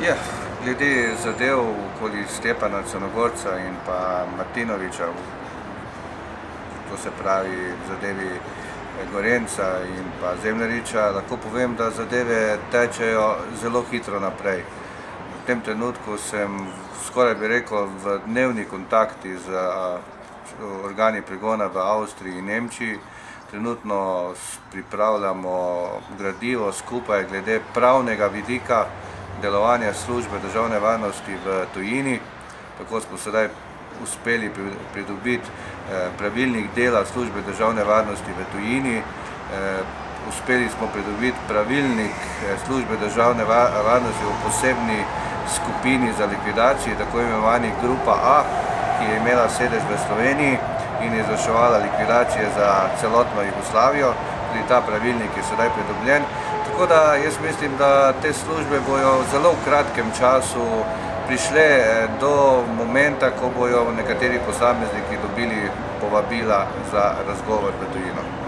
Ja, glede zadev okoli Stjepana Črnogorca in pa Martinovića, to se pravi zadevi Gorenca in pa Zemljariča, lahko povem, da zadeve tečejo zelo hitro naprej. V tem trenutku sem, skoraj bi rekel, v dnevni kontakti z organi pregona v Avstriji in Nemčiji. Trenutno pripravljamo gradivo skupaj glede pravnega vidika delovanja službe državne varnosti v tujini. Tako smo sedaj uspeli pridobiti pravilnik dela službe državne varnosti v tujini. Uspeli smo pridobiti pravilnik službe državne varnosti v posebni skupini za likvidacijo, tako imenovani Grupa A, ki je imela sedež v Sloveniji in je izvrševala likvidacije za celotno Jugoslavijo. Tudi ta pravilnik je sedaj pridobljen. Tako da jaz mislim, da te službe bojo v zelo kratkem času prišle do momenta, ko bojo nekateri posamezniki dobili povabila za razgovor v tujino.